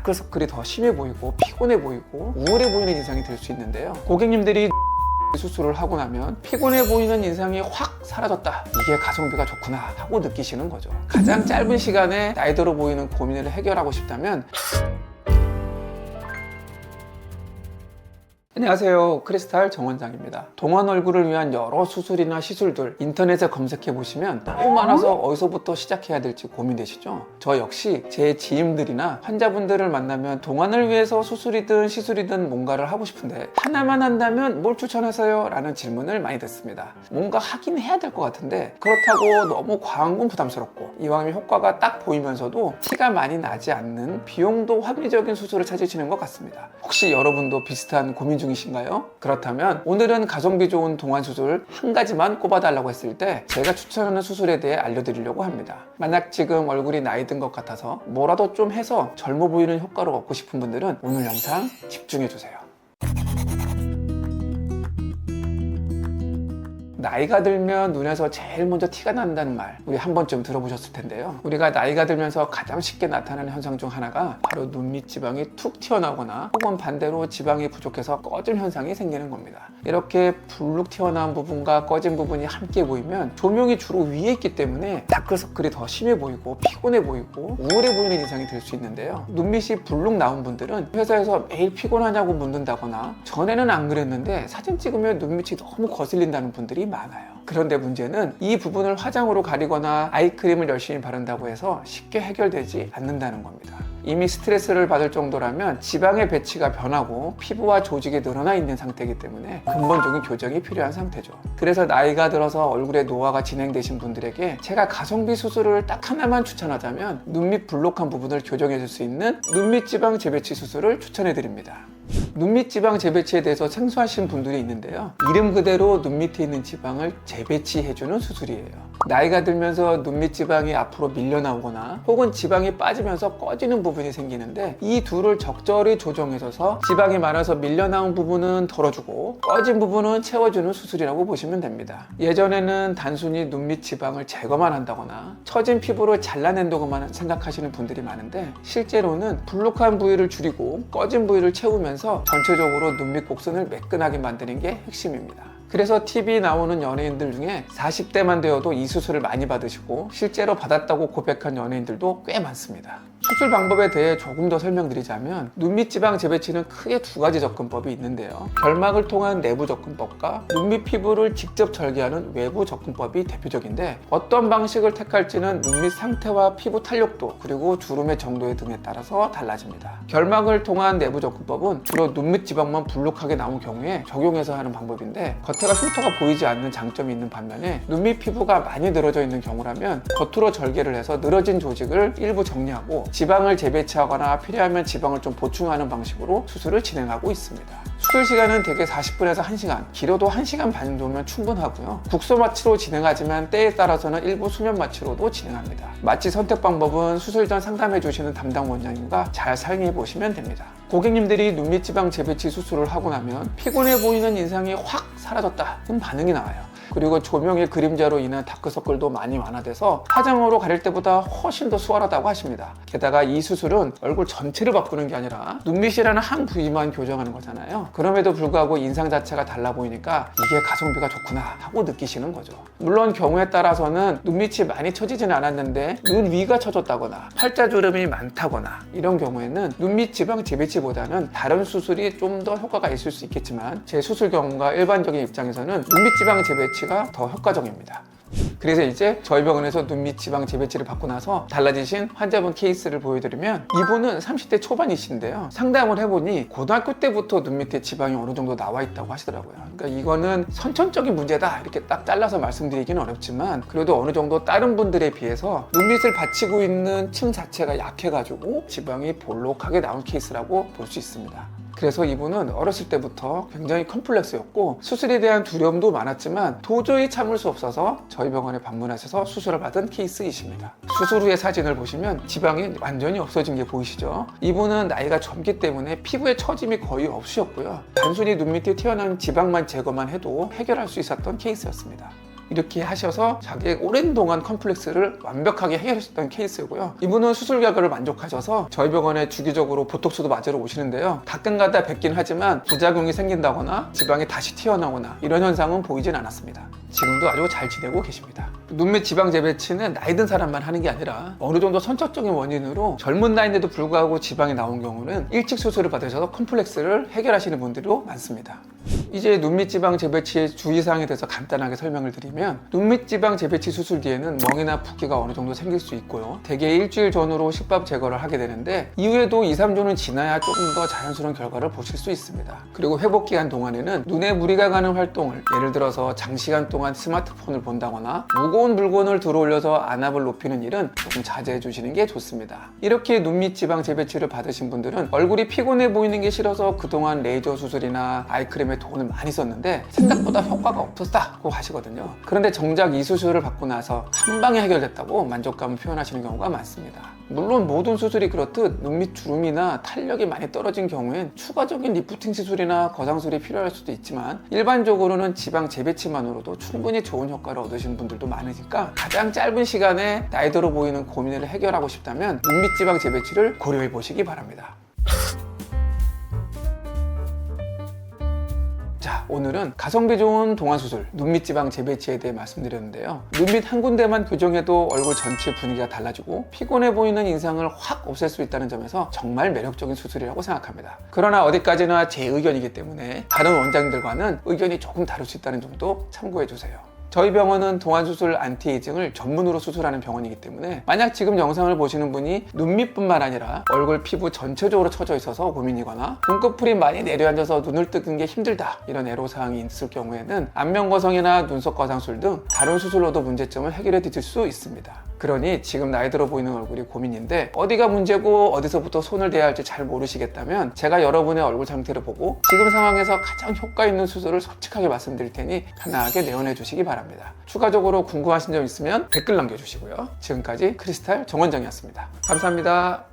다크서클이 더 심해 보이고 피곤해 보이고 우울해 보이는 인상이 들 수 있는데요. 고객님들이 수술을 하고 나면 피곤해 보이는 인상이 확 사라졌다, 이게 가성비가 좋구나 하고 느끼시는 거죠. 가장 짧은 시간에 나이 들어 보이는 고민을 해결하고 싶다면 안녕하세요, 크리스탈 정원장입니다. 동안 얼굴을 위한 여러 수술이나 시술들 인터넷에 검색해 보시면 너무 많아서 어디서부터 시작해야 될지 고민되시죠? 저 역시 제 지인들이나 환자분들을 만나면 동안을 위해서 수술이든 시술이든 뭔가를 하고 싶은데 하나만 한다면 뭘 추천하세요? 라는 질문을 많이 듣습니다. 뭔가 하긴 해야 될 것 같은데 그렇다고 너무 과한 건 부담스럽고 이왕이면 효과가 딱 보이면서도 티가 많이 나지 않는 비용도 합리적인 수술을 찾으시는 것 같습니다. 혹시 여러분도 비슷한 고민 중이신가요? 그렇다면 오늘은 가성비 좋은 동안 수술 한 가지만 꼽아달라고 했을 때 제가 추천하는 수술에 대해 알려드리려고 합니다. 만약 지금 얼굴이 나이 든 것 같아서 뭐라도 좀 해서 젊어 보이는 효과를 얻고 싶은 분들은 오늘 영상 집중해주세요. 나이가 들면 눈에서 제일 먼저 티가 난다는 말, 우리 한 번쯤 들어보셨을 텐데요. 우리가 나이가 들면서 가장 쉽게 나타나는 현상 중 하나가 바로 눈 밑 지방이 툭 튀어나오거나 혹은 반대로 지방이 부족해서 꺼짐 현상이 생기는 겁니다. 이렇게 불룩 튀어나온 부분과 꺼진 부분이 함께 보이면 조명이 주로 위에 있기 때문에 다크서클이 더 심해 보이고 피곤해 보이고 우울해 보이는 인상이 들 수 있는데요. 눈밑이 불룩 나온 분들은 회사에서 매일 피곤하냐고 묻는다거나 전에는 안 그랬는데 사진 찍으면 눈밑이 너무 거슬린다는 분들이 많아요. 그런데 문제는 이 부분을 화장으로 가리거나 아이크림을 열심히 바른다고 해서 쉽게 해결되지 않는다는 겁니다. 이미 스트레스를 받을 정도라면 지방의 배치가 변하고 피부와 조직이 늘어나 있는 상태이기 때문에 근본적인 교정이 필요한 상태죠. 그래서 나이가 들어서 얼굴에 노화가 진행되신 분들에게 제가 가성비 수술을 딱 하나만 추천하자면 눈밑 불룩한 부분을 교정해 줄 수 있는 눈밑 지방 재배치 수술을 추천해 드립니다. 눈밑 지방 재배치에 대해서 생소하신 분들이 있는데요. 이름 그대로 눈 밑에 있는 지방을 재배치해주는 수술이에요. 나이가 들면서 눈밑 지방이 앞으로 밀려 나오거나 혹은 지방이 빠지면서 꺼지는 부분이 생기는데 이 둘을 적절히 조정해줘서 지방이 많아서 밀려 나온 부분은 덜어주고 꺼진 부분은 채워주는 수술이라고 보시면 됩니다. 예전에는 단순히 눈밑 지방을 제거만 한다거나 처진 피부를 잘라낸다고만 생각하시는 분들이 많은데 실제로는 불룩한 부위를 줄이고 꺼진 부위를 채우면서 전체적으로 눈밑 곡선을 매끈하게 만드는 게 핵심입니다. 그래서 TV에 나오는 연예인들 중에 40대만 되어도 이 수술을 많이 받으시고 실제로 받았다고 고백한 연예인들도 꽤 많습니다. 수술 방법에 대해 조금 더 설명드리자면 눈밑 지방 재배치는 크게 두 가지 접근법이 있는데요. 결막을 통한 내부 접근법과 눈밑 피부를 직접 절개하는 외부 접근법이 대표적인데 어떤 방식을 택할지는 눈밑 상태와 피부 탄력도 그리고 주름의 정도의 등에 따라서 달라집니다. 결막을 통한 내부 접근법은 주로 눈밑 지방만 불룩하게 나온 경우에 적용해서 하는 방법인데 겉에가 흉터가 보이지 않는 장점이 있는 반면에 눈밑 피부가 많이 늘어져 있는 경우라면 겉으로 절개를 해서 늘어진 조직을 일부 정리하고 지방을 재배치하거나 필요하면 지방을 좀 보충하는 방식으로 수술을 진행하고 있습니다. 수술 시간은 대개 40분에서 1시간, 길어도 1시간 반 정도면 충분하고요. 국소 마취로 진행하지만 때에 따라서는 일부 수면 마취로도 진행합니다. 마취 선택 방법은 수술 전 상담해 주시는 담당 원장님과 잘 상의해 보시면 됩니다. 고객님들이 눈밑 지방 재배치 수술을 하고 나면 피곤해 보이는 인상이 확 사라졌다, 그런 반응이 나와요. 그리고 조명의 그림자로 인한 다크서클도 많이 완화돼서 화장으로 가릴 때보다 훨씬 더 수월하다고 하십니다. 게다가 이 수술은 얼굴 전체를 바꾸는 게 아니라 눈밑이라는 한 부위만 교정하는 거잖아요. 그럼에도 불구하고 인상 자체가 달라 보이니까 이게 가성비가 좋구나 하고 느끼시는 거죠. 물론 경우에 따라서는 눈밑이 많이 처지지는 않았는데 눈 위가 처졌다거나 팔자주름이 많다거나 이런 경우에는 눈밑 지방 재배치보다는 다른 수술이 좀 더 효과가 있을 수 있겠지만 제 수술 경험과 일반적인 입장에서는 눈밑 지방 재배치가 더 효과적입니다. 그래서 이제 저희 병원에서 눈밑 지방 재배치를 받고 나서 달라지신 환자분 케이스를 보여드리면 이분은 30대 초반이신데요. 상담을 해보니 고등학교 때부터 눈 밑에 지방이 어느 정도 나와 있다고 하시더라고요. 그러니까 이거는 선천적인 문제다 이렇게 딱 잘라서 말씀드리기는 어렵지만 그래도 어느 정도 다른 분들에 비해서 눈밑을 받치고 있는 층 자체가 약해가지고 지방이 볼록하게 나온 케이스라고 볼 수 있습니다. 그래서 이분은 어렸을 때부터 굉장히 컴플렉스였고 수술에 대한 두려움도 많았지만 도저히 참을 수 없어서 저희 병원에 방문하셔서 수술을 받은 케이스이십니다. 수술 후의 사진을 보시면 지방이 완전히 없어진 게 보이시죠? 이분은 나이가 젊기 때문에 피부에 처짐이 거의 없으셨고요. 단순히 눈 밑에 튀어나온 지방만 제거만 해도 해결할 수 있었던 케이스였습니다. 이렇게 하셔서 자기의 오랜 동안 컴플렉스를 완벽하게 해결하셨던 케이스고요. 이분은 수술 결과를 만족하셔서 저희 병원에 주기적으로 보톡스도 맞으러 오시는데요. 가끔가다 뵙긴 하지만 부작용이 생긴다거나 지방이 다시 튀어나오거나 이런 현상은 보이진 않았습니다. 지금도 아주 잘 지내고 계십니다. 눈밑 지방 재배치는 나이 든 사람만 하는 게 아니라 어느 정도 선천적인 원인으로 젊은 나이인데도 불구하고 지방이 나온 경우는 일찍 수술을 받으셔서 컴플렉스를 해결하시는 분들도 많습니다. 이제 눈밑 지방 재배치의 주의사항에 대해서 간단하게 설명을 드리면, 눈밑 지방 재배치 수술 뒤에는 멍이나 붓기가 어느 정도 생길 수 있고요. 대개 일주일 전후로 식밥 제거를 하게 되는데 이후에도 2, 3주는 지나야 조금 더 자연스러운 결과를 보실 수 있습니다. 그리고 회복 기간 동안에는 눈에 무리가 가는 활동을, 예를 들어서 장시간 동안 스마트폰을 본다거나 무거운 물건을 들어올려서 안압을 높이는 일은 조금 자제해 주시는 게 좋습니다. 이렇게 눈밑 지방 재배치를 받으신 분들은 얼굴이 피곤해 보이는 게 싫어서 그동안 레이저 수술이나 아이크림에 돈을 많이 썼는데 생각보다 효과가 없었다고 하시거든요. 그런데 정작 이 수술을 받고 나서 한 방에 해결됐다고 만족감을 표현하시는 경우가 많습니다. 물론 모든 수술이 그렇듯 눈밑 주름이나 탄력이 많이 떨어진 경우엔 추가적인 리프팅 시술이나 거상술이 필요할 수도 있지만, 일반적으로는 지방 재배치만으로도 충분히 좋은 효과를 얻으시는 분들도 많으니까 가장 짧은 시간에 나이 들어 보이는 고민을 해결하고 싶다면 눈밑 지방 재배치를 고려해 보시기 바랍니다. 자, 오늘은 가성비 좋은 동안수술, 눈밑 지방 재배치에 대해 말씀드렸는데요. 눈밑 한 군데만 교정해도 얼굴 전체 분위기가 달라지고 피곤해 보이는 인상을 확 없앨 수 있다는 점에서 정말 매력적인 수술이라고 생각합니다. 그러나 어디까지나 제 의견이기 때문에 다른 원장님들과는 의견이 조금 다를 수 있다는 점도 참고해 주세요. 저희 병원은 동안수술 안티에이징을 전문으로 수술하는 병원이기 때문에 만약 지금 영상을 보시는 분이 눈밑뿐만 아니라 얼굴 피부 전체적으로 처져 있어서 고민이거나 눈꺼풀이 많이 내려앉아서 눈을 뜨는 게 힘들다, 이런 애로사항이 있을 경우에는 안면거성이나 눈썹 거상술 등 다른 수술로도 문제점을 해결해 드릴 수 있습니다. 그러니 지금 나이 들어 보이는 얼굴이 고민인데 어디가 문제고 어디서부터 손을 대야 할지 잘 모르시겠다면 제가 여러분의 얼굴 상태를 보고 지금 상황에서 가장 효과 있는 수술을 솔직하게 말씀드릴 테니 편하게 내원해 주시기 바랍니다. 추가적으로 궁금하신 점 있으면 댓글 남겨주시고요. 지금까지 크리스탈 정원장이었습니다. 감사합니다.